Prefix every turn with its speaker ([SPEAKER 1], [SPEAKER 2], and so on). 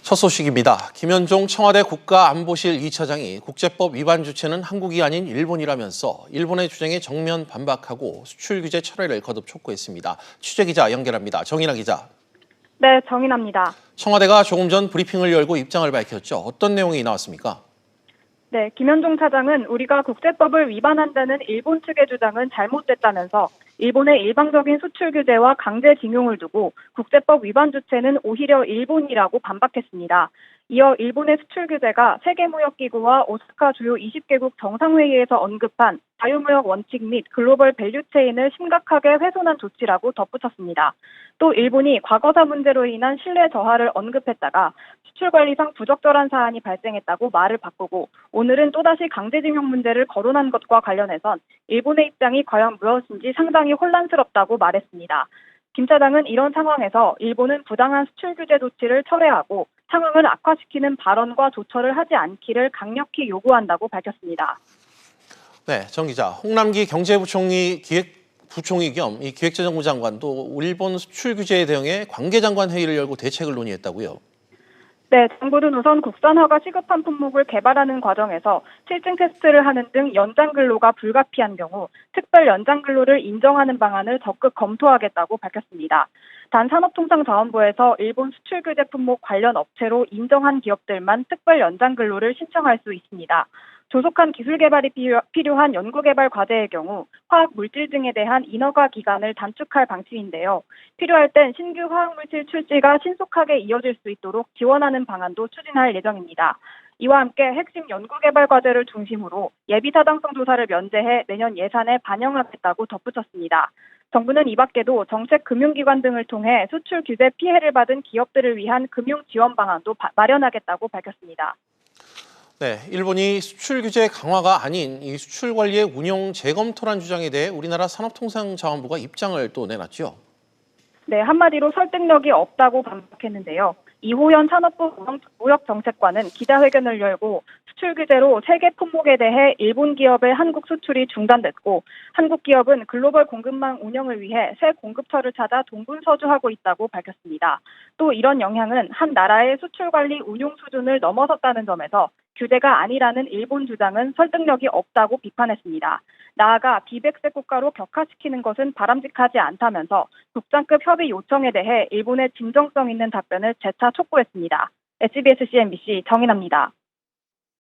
[SPEAKER 1] 첫 소식입니다. 김현종 청와대 국가안보실 2차장이 국제법 위반 주체는 한국이 아닌 일본이라면서 일본의 주장에 정면 반박하고 수출 규제 철회를 거듭 촉구했습니다. 취재기자 연결합니다. 정인아 기자.
[SPEAKER 2] 네, 정인아입니다.
[SPEAKER 1] 청와대가 조금 전 브리핑을 열고 입장을 밝혔죠. 어떤 내용이 나왔습니까?
[SPEAKER 2] 네, 김현종 차장은 우리가 국제법을 위반한다는 일본 측의 주장은 잘못됐다면서 일본의 일방적인 수출 규제와 강제징용을 두고 국제법 위반 주체는 오히려 일본이라고 반박했습니다. 이어 일본의 수출 규제가 세계무역기구와 오사카 주요 20개국 정상회의에서 언급한 자유무역 원칙 및 글로벌 밸류체인을 심각하게 훼손한 조치라고 덧붙였습니다. 또 일본이 과거사 문제로 인한 신뢰 저하를 언급했다가 수출관리상 부적절한 사안이 발생했다고 말을 바꾸고 오늘은 또다시 강제징용 문제를 거론한 것과 관련해선 일본의 입장이 과연 무엇인지 상당히 혼란스럽다고 말했습니다. 김 차장은 이런 상황에서 일본은 부당한 수출 규제 조치를 철회하고 상황을 악화시키는 발언과 조처를 하지 않기를 강력히 요구한다고 밝혔습니다.
[SPEAKER 1] 네, 정 기자. 홍남기 경제부총리 부총리 겸 이 기획재정부 장관도 일본 수출 규제에 대응해 관계장관 회의를 열고 대책을 논의했다고요.
[SPEAKER 2] 네, 정부는 우선 국산화가 시급한 품목을 개발하는 과정에서 실증 테스트를 하는 등 연장 근로가 불가피한 경우 특별 연장 근로를 인정하는 방안을 적극 검토하겠다고 밝혔습니다. 단 산업통상자원부에서 일본 수출 규제 품목 관련 업체로 인정한 기업들만 특별 연장 근로를 신청할 수 있습니다. 조속한 기술 개발이 필요한 연구개발 과제의 경우 화학 물질 등에 대한 인허가 기간을 단축할 방침인데요. 필요할 땐 신규 화학물질 출시가 신속하게 이어질 수 있도록 지원하는 방안도 추진할 예정입니다. 이와 함께 핵심 연구개발 과제를 중심으로 예비타당성 조사를 면제해 내년 예산에 반영하겠다고 덧붙였습니다. 정부는 이 밖에도 정책 금융기관 등을 통해 수출 규제 피해를 받은 기업들을 위한 금융 지원 방안도 마련하겠다고 밝혔습니다.
[SPEAKER 1] 네, 일본이 수출 규제 강화가 아닌 이 수출 관리의 운용 재검토란 주장에 대해 우리나라 산업통상자원부가 입장을 또 내놨죠.
[SPEAKER 2] 네, 한마디로 설득력이 없다고 반박했는데요. 이호연 산업부 무역정책관은 기자회견을 열고 수출 규제로 세계 품목에 대해 일본 기업의 한국 수출이 중단됐고 한국 기업은 글로벌 공급망 운영을 위해 새 공급처를 찾아 동분서주하고 있다고 밝혔습니다. 또 이런 영향은 한 나라의 수출 관리 운용 수준을 넘어섰다는 점에서 규제가 아니라는 일본 주장은 설득력이 없다고 비판했습니다. 나아가 비백색 국가로 격화시키는 것은 바람직하지 않다면서 국장급 협의 요청에 대해 일본의 진정성 있는 답변을 재차 촉구했습니다. SBS CNBC 정인아입니다.